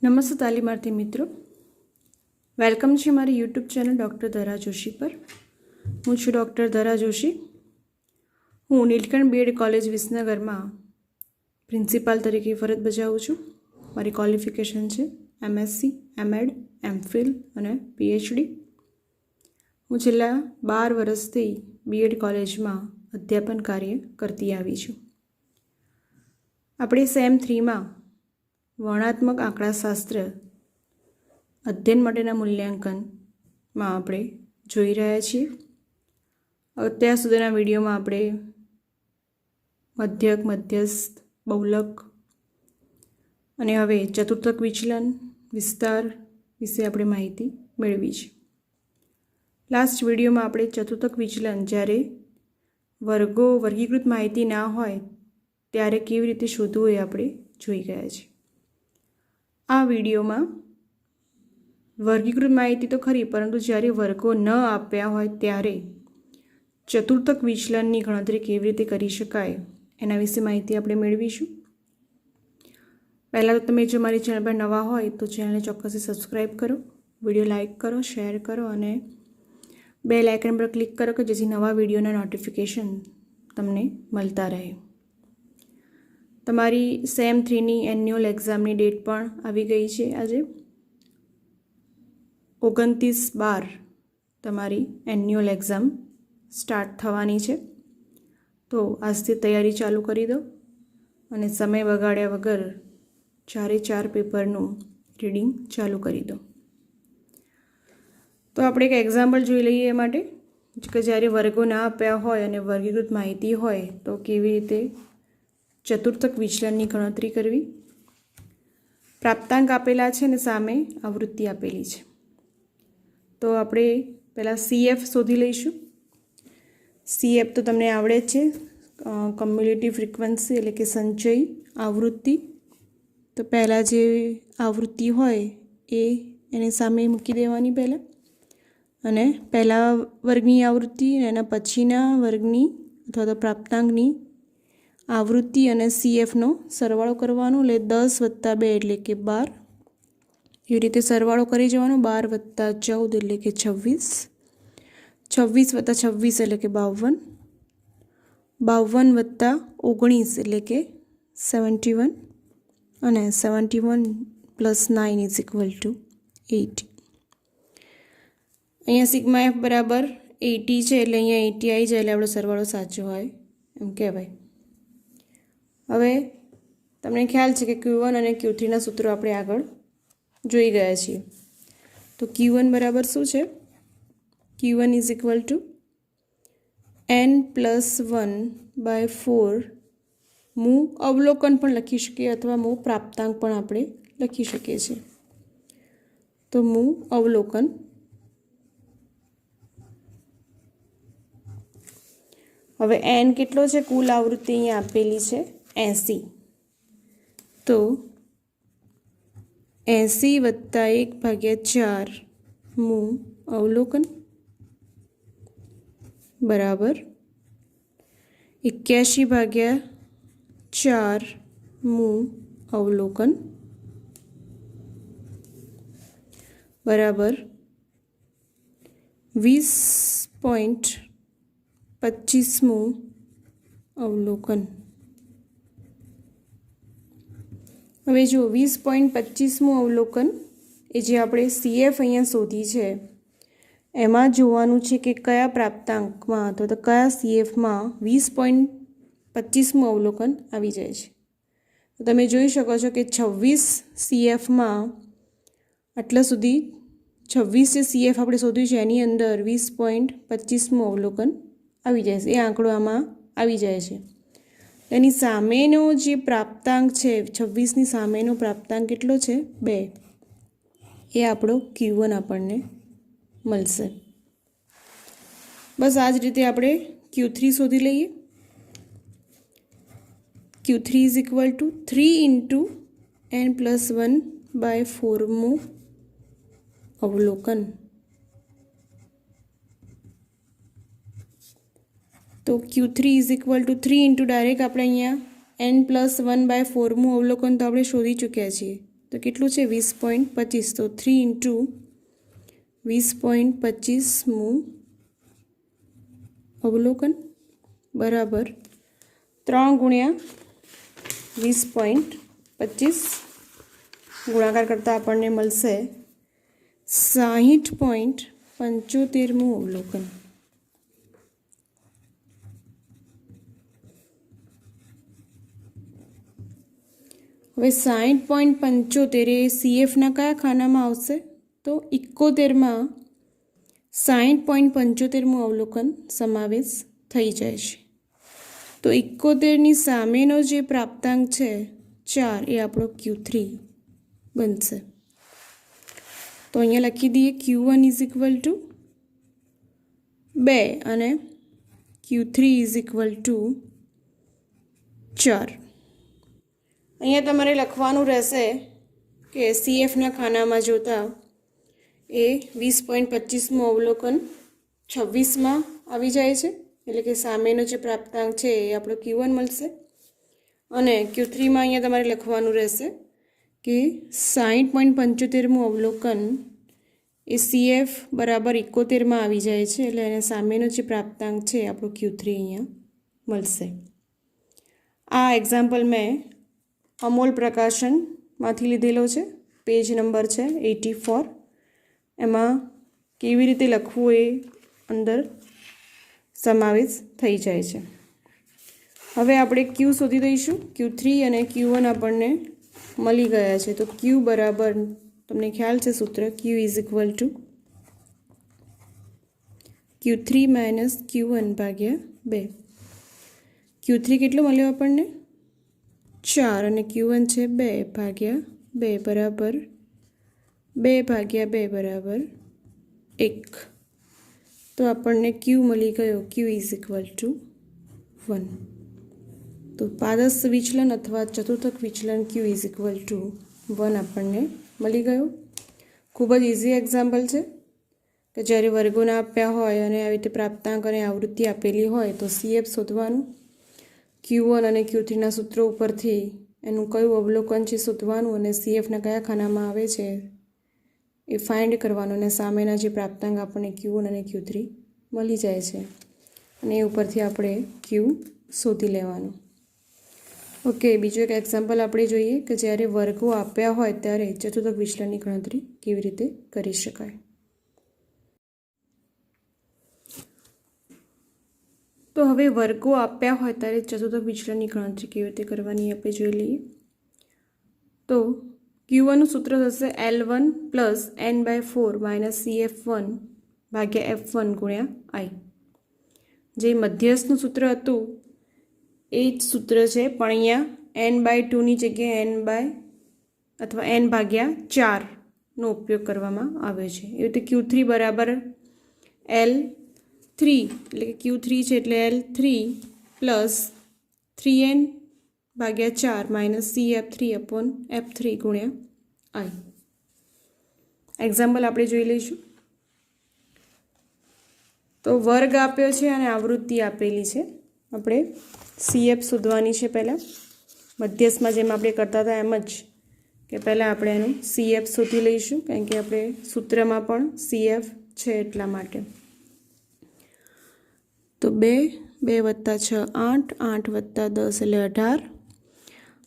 નમસ્તે તાલીમાર્થી મિત્રો, વેલકમ છે મારી યુટ્યુબ ચેનલ ડૉક્ટર ધરા જોશી પર। હું છું ડૉક્ટર ધરા જોશી। હું નીલકંઠ બીએડ કોલેજ વિસનગરમાં પ્રિન્સિપાલ તરીકે ફરજ બજાવું છું। મારી ક્વોલિફિકેશન છે એમએસસી, એમએડ, એમફિલ અને પીએચડી। હું છેલ્લા 12 વર્ષથી બીએડ કોલેજમાં અધ્યાપન કાર્ય કરતી આવી છું। આપણે સેમ 3માં વર્ણનાત્મક આંકડાશાસ્ત્ર અધ્યયન માટેના મૂલ્યાંકનમાં આપણે જોઈ રહ્યા છીએ। અત્યાર સુધીના વિડીયોમાં આપણે મધ્યક, મધ્યસ્થ, બહુલક અને હવે ચતુર્થક વિચલન, વિસ્તાર વિશે આપણે માહિતી મેળવી છે। લાસ્ટ વિડીયોમાં આપણે ચતુર્થક વિચલન જ્યારે વર્ગીકૃત માહિતી ના હોય ત્યારે કેવી રીતે શોધવું એ આપણે જોઈ ગયા છે। આ વિડીયોમાં વર્ગીકૃત માહિતી તો ખરી, પરંતુ જ્યારે વર્ગો ન આપ્યા હોય ત્યારે ચતુર્થક વિચલનની ગણતરી કેવી રીતે કરી શકાય એના વિશે માહિતી આપણે મેળવીશું। પહેલાં તો તમે જો મારી ચેનલ પર નવા હોય તો ચેનલને ચોક્કસથી સબસ્ક્રાઈબ કરો, વિડીયો લાઇક કરો, શેર કરો અને બેલ આઇકન પર ક્લિક કરો કે જેથી નવા વિડીયોના નોટિફિકેશન તમને મળતા રહે। તમારી સેમ 3ની એન્યુઅલ એક્ઝામની ડેટ પણ આવી ગઈ છે। આજે 29/12 તમારી એન્યુઅલ એક્ઝામ સ્ટાર્ટ થવાની છે, તો આજથી તૈયારી ચાલુ કરી દો અને સમય બગાડ્યા વગર 4 પેપરનું રીડિંગ ચાલુ કરી દો। તો આપણે એક એક્ઝામ્પલ જોઈ લઈએ એ માટે કે જ્યારે વર્ગો ના આપ્યા હોય અને વર્ગીકૃત માહિતી હોય તો કેવી રીતે ચતુર્થક વિચલનની ગણતરી કરવી। પ્રાપ્તાંક આપેલા છે અને સામે આવૃત્તિ આપેલી છે, તો આપણે પહેલાં CF શોધી લઈશું। CF તો તમને આવડે જ છે, કમ્યુલેટિવ ફ્રીક્વન્સી એટલે કે સંચય આવૃત્તિ। તો પહેલાં જે આવૃત્તિ હોય એને સામે મૂકી દેવાની પહેલાં, અને પહેલાં વર્ગની આવૃત્તિ અને એના પછીના વર્ગની અથવા તો પ્રાપ્તાંકની આવૃત્તિ અને CFનો સરવાળો કરવાનો, એટલે 10 + 2 એટલે કે 12, એવી રીતે સરવાળો કરી જવાનો। 12 + 14 એટલે કે 26, 26 + 26 એટલે કે 52, 52 + 19 એટલે કે 71 અને 71 + 9 = 80। અહીંયા સિગ્મા F બરાબર 80 છે, એટલે અહીંયા 80 આવી જાય એટલે આપણો સરવાળો સાચો હોય એમ કહેવાય। હવે તમને ખ્યાલ છે કે Q1 અને Q3ના સૂત્રો આપણે આગળ જોઈ ગયા છીએ। તો Q1 બરાબર શું છે? Q1 = n+1/4 મૂ અવલોકન પણ લખી શકીએ અથવા મૂ પ્રાપ્તાંક પણ આપણે લખી શકીએ છીએ। તો મૂ અવલોકન, હવે n કેટલો છે? કુલ આવૃત્તિ અહીંયા આપેલી છે 80, તો 80 + 1/4 મૂ અવલોકન બરાબર 81/4 મૂ અવલોકન બરાબર 20.25 મૂ અવલોકન। હવે જો 20.25 મૂ અવલોકન એ જે આપણે CF અહીંયા શોધી છે એમાં જોવાનું છે કે કયા પ્રાપ્તાંકમાં અથવા તો કયા CFમાં 20.25 મૂ અવલોકન આવી જાય છે। તો તમે જોઈ શકો છો કે 26 CFમાં આટલા સુધી 26 જે CF આપણે શોધ્યું છે એની અંદર 20.25 મૂ અવલોકન આવી જાય છે, એ આંકડો આમાં આવી જાય છે। એની સામેનો જે પ્રાપ્તાંક છે 26ની સામેનો પ્રાપ્તાંક કેટલો છે? 2, એ આપણો Q1 આપણને મળશે। બસ આ જ રીતે આપણે Q3 શોધી લઈએ। Q3 = 3 × n+1/4 મૂ અવલોકન। તો Q3 = 3 ડાયરેક્ટ આપણે અહીંયા n+1/4 મૂ અવલોકન તો આપણે શોધી ચૂક્યા છીએ, તો તો કેટલું છે 20.25, તો 3 ઇન્ટુ 20.25મું અવલોકન બરાબર 3 ગુણ્યા 20.25 ગુણાકાર કરતાં આપણને મળશે 60.75મું અવલોકન. હવે 60.75 એ CFના કયા ખાનામાં આવશે? તો 71માં 60.75મું અવલોકન સમાવેશ થઈ જાય છે. તો 71ની સામેનો જે પ્રાપ્તાંક છે 4 એ આપણો Q3 બનશે. તો અહીંયા લખી દઈએ Q1 ઇઝ ઇક્વલ ટુ 2 અને Q3 ઇઝ ઇક્વલ ટુ 4. અહીંયા તમારે લખવાનું રહેશે કે CFના ખાનામાં જોતા એ 20.25મું અવલોકન 26માં આવી જાય છે, એટલે કે સામેનો જે પ્રાપ્તાંક છે એ આપણો Q1 મળશે. અને Q3માં અહીંયા તમારે લખવાનું રહેશે કે 60.75મું અવલોકન એ CF બરાબર 71માં આવી જાય છે, એટલે એને સામેનો જે પ્રાપ્તાંક છે આપણો Q3 અહીંયા મળશે. આ એક્ઝામ્પલ મેં અમોલ પ્રકાશનમાંથી લીધેલો છે. પેજ નંબર છે 84. એમાં કેવી રીતે લખવું એ અંદર સમાવેશ થઈ જાય છે. હવે આપણે Q શોધી દઈશું. Q3 અને Q1 આપણને મળી ગયા છે. તો Q બરાબર તમને ખ્યાલ છે સૂત્ર Q is equal to Q3 minus Q1 ભાગ્યા 2. Q3 કેટલો મળ્યો આપણને 4 અને Q1 છે 2 ભાગ્યા 2 બરાબર 2 ભાગ્યા 2 બરાબર 1. તો આપણને Q મળી ગયો Q ઇઝ ઇક્વલ ટુ 1. તો પારસ્ય વિચલન અથવા ચતુર્થક વિચલન Q ઇઝ ઇક્વલ ટુ 1 આપણને મળી ગયો. ખૂબ જ ઇઝી એક્ઝામ્પલ છે કે જ્યારે વર્ગોના આપ્યા હોય અને આવી રીતે પ્રાપ્તાંક અને આવૃત્તિ આપેલી હોય તો CF શોધવાનું. Q1 અને Q3ના સૂત્રો ઉપરથી એનું કયું અવલોકન છે શોધવાનું અને CFના કયા ખાનામાં આવે છે એ ફાઇન્ડ કરવાનું અને સામેના જે પ્રાપ્તાંક આપણને Q1 અને Q3 મળી જાય છે અને એ ઉપરથી આપણે Q શોધી લેવાનું. ઓકે, બીજું એક એક્ઝામ્પલ આપણે જોઈએ કે જ્યારે વર્ગો આપ્યા હોય ત્યારે ચતુર્થક વિચલનની ગણતરી કેવી રીતે કરી શકાય. તો હવે વર્ગો આપ્યા હોય ત્યારે ચતુર્થક વિચલનની ગણતરી કેવી રીતે કરવાની આપણે જોઈ લઈએ. તો Q1નું સૂત્ર થશે L1 plus n/4 minus CF1 ભાગ્યા F1 ગુણ્યા I. જે મધ્યસ્થનું સૂત્ર હતું એ જ સૂત્ર છે, પણ અહીંયા n/2ની જગ્યાએ n/4નો ઉપયોગ કરવામાં આવ્યો છે. એ રીતે Q3 બરાબર L3 એટલે કે Q3 છે એટલે L3 plus 3n/4 minus CF3 upon F3 ગુણ્યા I. એક્ઝામ્પલ આપણે જોઈ લઈશું. તો વર્ગ આપ્યો છે અને આવૃત્તિ આપેલી છે. આપણે CF શોધવાની છે. પહેલાં મધ્યસ્થમાં જેમ આપણે કરતા હતા એમ જ કે પહેલાં આપણે એનું CF શોધી લઈશું, કારણ કે આપણે સૂત્રમાં પણ CF છે એટલા માટે. તો 2 વત્તા 6 8, 8 વત્તા 10 એટલે 18,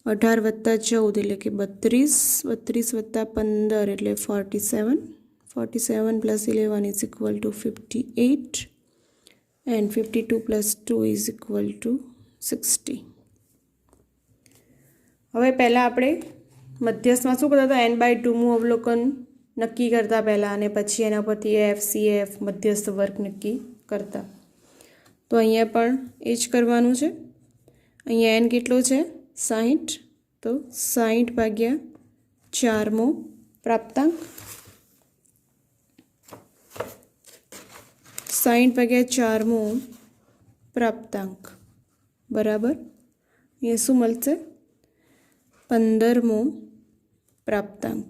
18 વત્તા 14 એટલે કે 32, 32 વત્તા 15 એટલે 47, 47 plus 11 is equal to 58 and 52 plus 2 is equal to 60. હવે પહેલાં આપણે મધ્યસ્થમાં શું કરતા હતા, n/2મું અવલોકન નક્કી કરતા પહેલાં અને પછી એના પરથી FCF મધ્યસ્થ વર્ગ નક્કી કરતા. તો અહીંયા પણ એ જ કરવાનું છે. અહીંયા n કેટલો છે 60, તો 60 ભાગ્યા 4મો પ્રાપ્તાંક, 60 ભાગ્યા 4મો પ્રાપ્તાંક બરાબર અહીંયા શું મળશે 15મો પ્રાપ્તાંક.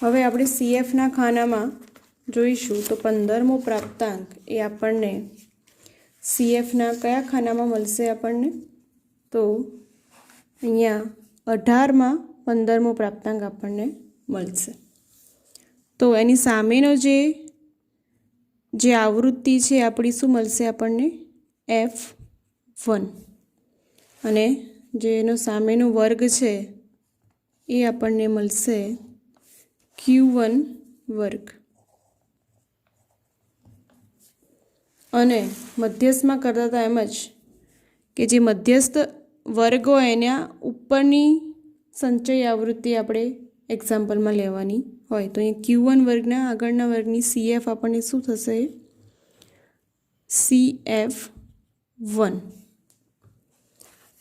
હવે આપણે CFના ખાનામાં જોઈશું તો 15મો પ્રાપ્તાંક એ આપણને CFના કયા ખાનામાં મળશે આપણને, તો અહીંયા 18માં 15મો પ્રાપ્તાંક આપણને મળશે. તો એની સામેનો જે આવૃત્તિ છે આપણી શું મળશે આપણને? F1. અને જે એનો સામેનો વર્ગ છે એ આપણને મળશે Q1 વર્ગ. અને મધ્યસ્થમાં કરતા હતા એમ જ કે જે મધ્યસ્થ વર્ગ હોય એના ઉપરની સંચય આવૃત્તિ આપણે એક્ઝામ્પલમાં લેવાની હોય. તો અહીં Q1 વર્ગના આગળના વર્ગની CF આપણને શું થશે? CF1.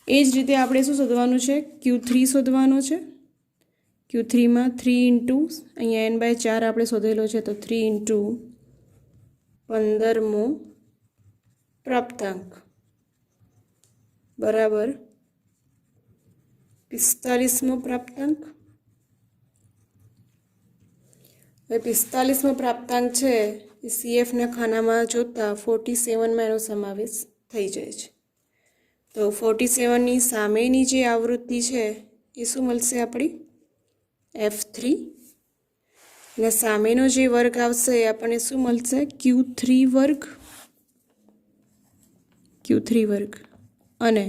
એ જ રીતે આપણે શું શોધવાનું છે? Q3 શોધવાનું છે. Q3માં 3 ઇન્ટુ અહીંયા n/4 આપણે શોધેલો છે, તો 3 ઇન્ટુ 15મો પ્રાપ્તાંક બરાબર 45મો પ્રાપ્તાંક. હવે 45મો પ્રાપ્તાંક છે એ CFના ખાનામાં જોતાં 47માં એનો સમાવેશ થઈ જાય છે. તો 47ની સામેની જે આવૃત્તિ છે એ શું મળશે આપણી? F3. અને સામેનો જે વર્ગ આવશે એ આપણને શું મળશે? Q3 વર્ગ. Q3 વર્ગ. અને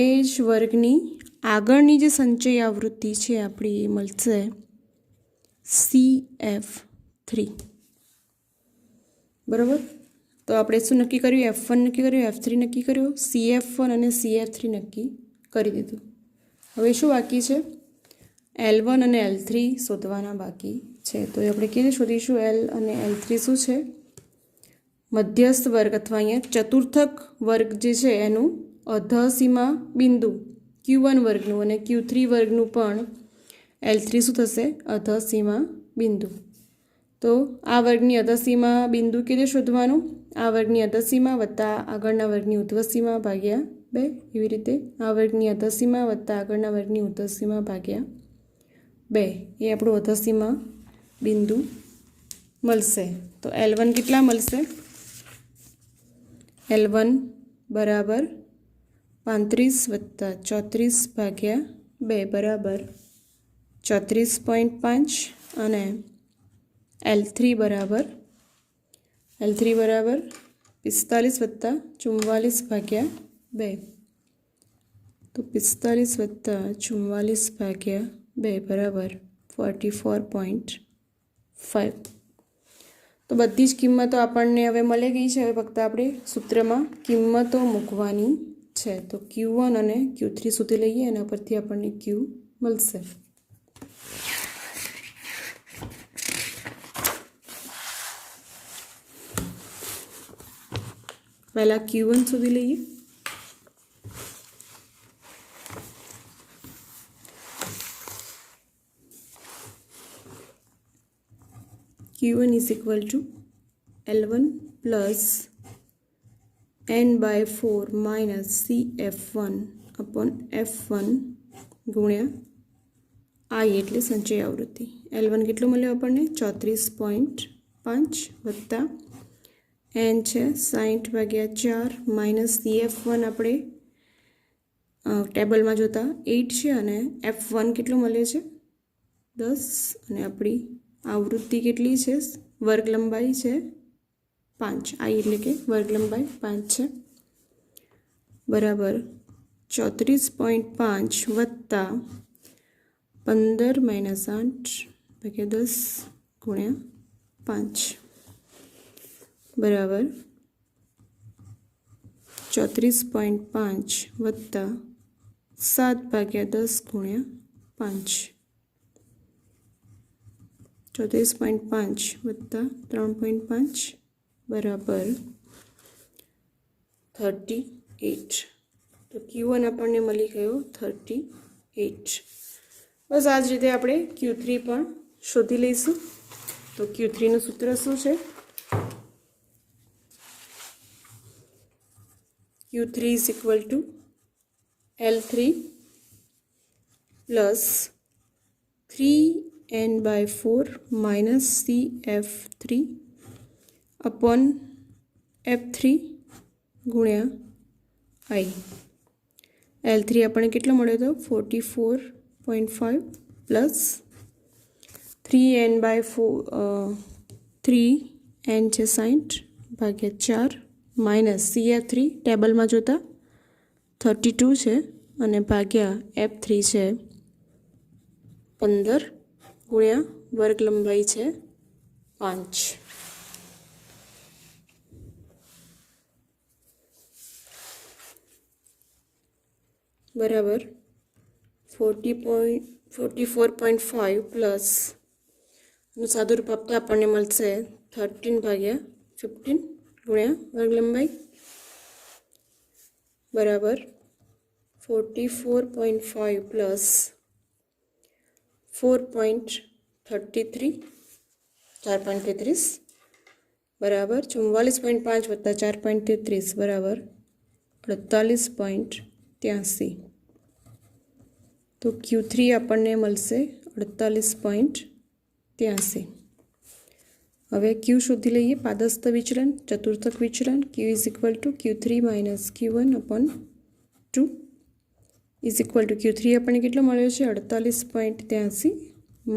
એ જ વર્ગની આગળની જે સંચય આવૃત્તિ છે આપણી એ મળશે CF3. બરાબર. તો આપણે શું નક્કી કર્યું? F1 નક્કી કર્યું, F3 નક્કી કર્યું, CF1 અને CF3 નક્કી કરી દીધું. હવે શું બાકી છે? L1 અને L3 શોધવાના બાકી છે. તો આપણે કેવી શોધીશું? L અને L3 શું છે? મધ્યસ્થ વર્ગ અથવા અહીંયા ચતુર્થક વર્ગ જે છે એનું અધસીમા બિંદુ Q1 વર્ગનું અને Q3 વર્ગનું પણ L3 શું થશે? અધસીમા બિંદુ. તો આ વર્ગની અધસીમા બિંદુ કેવી શોધવાનું? આ વર્ગની અધસીમા વત્તા આગળના વર્ગની ઉધ્વસીમા ભાગ્યા 2. એવી રીતે આ વર્ગની અધસીમા વત્તા આગળના વર્ગની ઉધ્વસીમા ભાગ્યા 2 એ આપણું અધસીમા બિંદુ મળશે. તો L1 કેટલા મળશે? L1 બરાબર 35 વત્તા 34 ભાગ્યા 2 બરાબર 34.5. અને L3 બરાબર 45 વત્તા 44 ભાગ્યા 2. તો 45 વત્તા 44 ભાગ્યા 2 બરાબર 44.5. તો બધી જ કિંમતો આપણને હવે મળી ગઈ છે. હવે ફક્ત આપણે સૂત્રમાં કિંમતો મૂકવાની છે. તો Q1 અને Q3 સુધી લઈએ, એના પરથી આપણને Q મળશે. પહેલાં Q1 સુધી લઈએ. Q1 is equal to L1 plus n/4 minus CF1 upon F1 ગુણ્યા I એટલે સંચય આવૃત્તિ. L1 કેટલું મળ્યું આપણને? 34.5 વત્તા n છે 60/4 માઇનસ CF1 આપણે ટેબલમાં જોતા 8 છે અને F1 કેટલું મળે છે? 10. અને આપણી આવૃત્તિ કેટલી છે? વર્ગ લંબાઈ છે 5. I એટલે કે વર્ગ લંબાઈ 5 છે. બરાબર 34.5 વત્તા 15 માઇનસ 8/10 ગુણ્યા 5 બરાબર 34.5 વત્તા 7/10 ગુણ્યા 5. 34.5 વત્તા 3.5 બરાબર 38. તો Q1 આપણને મળી ગયો 38. બસ આ જ રીતે આપણે Q3 પણ શોધી લઈશું. તો Q3નું સૂત્ર શું છે? Q3 is equal to L3 plus 3n/4 minus CF3 upon F3 ગુણ્યા I. L3 આપણને કેટલો મળ્યો હતો 44.5 પ્લસ 3n/4 3n છે 60 ભાગ્યા 4 માઇનસ CF3 ટેબલમાં જોતા 32 છે અને ભાગ્યા F3 છે 15 ગુણ્યા વર્ગ લંબાઈ છે 5 બરાબર 44.5 પ્લસ નું સાદું રૂપ આપતા આપણને મળશે 13/15 ગુણ્યા વર્ગ લંબાઈ બરાબર 44.5 પ્લસ 4.33 4.33 બરાબર 44.5 વત્તા 4.33 બરાબર 48.83 તો Q3 આપણને મળશે 48.83 હવે Q શોધી લઈએ પાદસ્થ વિચલન ચતુર્થક વિચલન Q = Q3 - Q1/2 Q3 આપણને કેટલો મળ્યો છે 48.83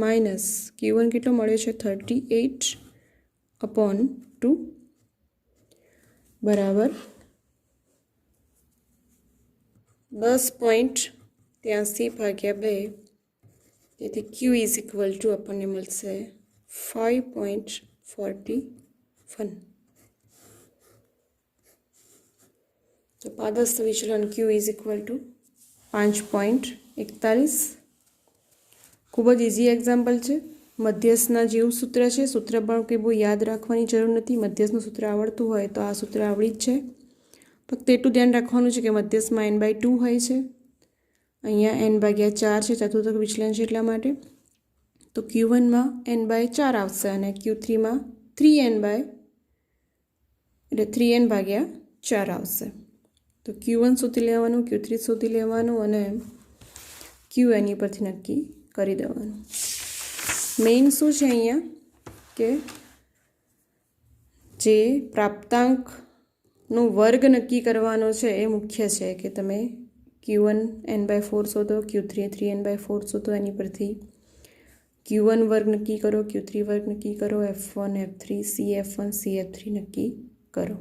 માઇનસ Q1 કેટલો મળ્યો છે 38/2 બરાબર 10.83 ભાગ્યા 2 તેથી Q = આપણને મળશે 5.41 તો પાદસ્થ વિચલન Q = 5.41 ખૂબ જ ઇઝી એક્ઝામ્પલ છે મધ્યસ્થના જેવું સૂત્ર છે સૂત્ર પણ કંઈ બહુ યાદ રાખવાની જરૂર નથી મધ્યસ્થનું સૂત્ર આવડતું હોય તો આ સૂત્ર આવડી જ છે ફક્ત એટલું ધ્યાન રાખવાનું છે કે મધ્યસ્થમાં n/2 હોય છે અહીંયા n/4 છે ચતુર્થક વિચલન છે એટલા માટે તો Q1માં n/4 આવશે અને Q3માં 3n/4 આવશે તો Q1 શોધી લેવાનું Q3 શોધી લેવાનું અને Q એની પરથી નક્કી કરી દેવાનું મેઇન શું છે અહીંયા કે જે પ્રાપ્તાંકનો વર્ગ નક્કી કરવાનો છે એ મુખ્ય છે કે તમે Q1 n/4 શોધો Q3 3n/4 શોધો એની પરથી Q1 વર્ગ નક્કી કરો Q3 વર્ગ નક્કી કરો F1 F3 CF1 CF3 નક્કી કરો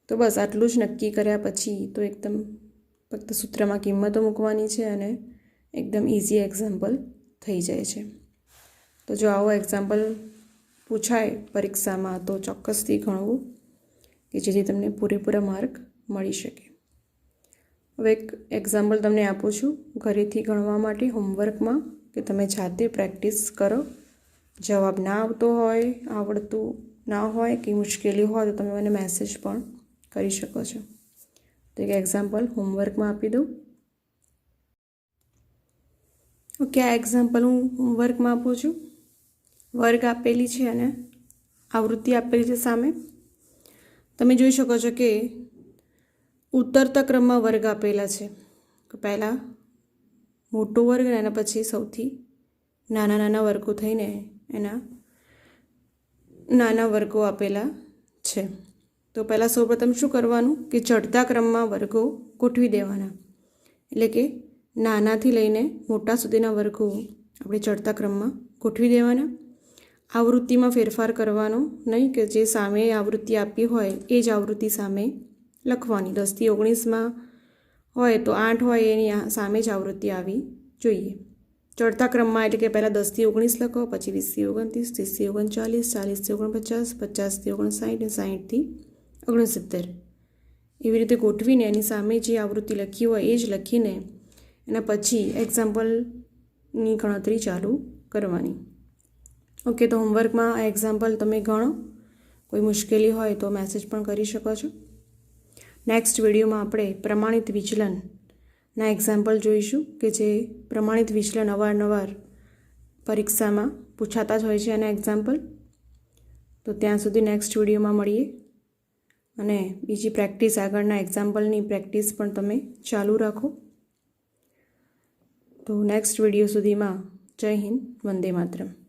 તો બસ આટલું જ નક્કી કર્યા પછી તો એકદમ ફક્ત સૂત્રમાં કિંમતો મૂકવાની છે અને એકદમ ઇઝી એક્ઝામ્પલ થઈ જાય છે તો જો આવો એક્ઝામ્પલ પૂછાય પરીક્ષામાં તો ચોક્કસથી ગણવું કે જેથી તમને પૂરેપૂરા માર્ક મળી શકે હવે એક એક્ઝામ્પલ તમને આપું છું ઘરેથી ગણવા માટે હોમવર્કમાં કે તમે જાતે પ્રેક્ટિસ કરો જવાબ ના આવતો હોય આવડતું ના હોય કે મુશ્કેલી હોય તો તમે મને મેસેજ પણ કરી શકો છો તો એક એક્ઝામ્પલ હોમવર્કમાં આપી દઉં ઓકે આ એક્ઝામ્પલ હું હોમવર્કમાં આપું છું વર્ગ આપેલી છે અને આવૃત્તિ આપેલી છે સામે તમે જોઈ શકો છો કે ઉતરતા ક્રમમાં વર્ગ આપેલા છે તો પહેલાં મોટો વર્ગ અને એના પછી સૌથી નાના નાના વર્ગો થઈને એના નાના વર્ગો આપેલા છે તો પહેલાં સૌપ્રથમ શું કરવાનું કે ચડતા ક્રમમાં વર્ગો ગોઠવી દેવાના એટલે કે નાનાથી લઈને મોટા સુધીના વર્ગો આપણે ચડતા ક્રમમાં ગોઠવી દેવાના આવૃત્તિમાં ફેરફાર કરવાનો નહીં કે જે સામે આવૃત્તિ આપી હોય એ જ આવૃત્તિ સામે લખવાની 10થી 19માં હોય તો 8 હોય એની સામે જ આવૃત્તિ આવી જોઈએ ચડતા ક્રમમાં એટલે કે પહેલાં 10થી 19 લખો પછી 20થી 29 30થી 39 40થી 49 50થી 59 અને 60થી 69 એવી રીતે ગોઠવીને એની સામે જે આવૃત્તિ લખી હોય એ જ લખીને એના પછી એક્ઝામ્પલની ગણતરી ચાલુ કરવાની ઓકે તો હોમવર્કમાં આ એક્ઝામ્પલ તમે ગણો કોઈ મુશ્કેલી હોય તો મેસેજ પણ કરી શકો છો નેક્સ્ટ વિડીયોમાં આપણે પ્રમાણિત વિચલનના એક્ઝામ્પલ જોઈશું કે જે પ્રમાણિત વિચલન અવારનવાર પરીક્ષામાં પૂછાતા જ હોય છે એના એક્ઝામ્પલ તો ત્યાં સુધી નેક્સ્ટ વિડીયોમાં મળીએ અને બીજી પ્રેક્ટિસ આગળના એક્ઝામ્પલની પ્રેક્ટિસ પણ તમે ચાલુ રાખો તો નેક્સ્ટ વિડીયો સુધીમાં જય હિન્દ વંદે માતરમ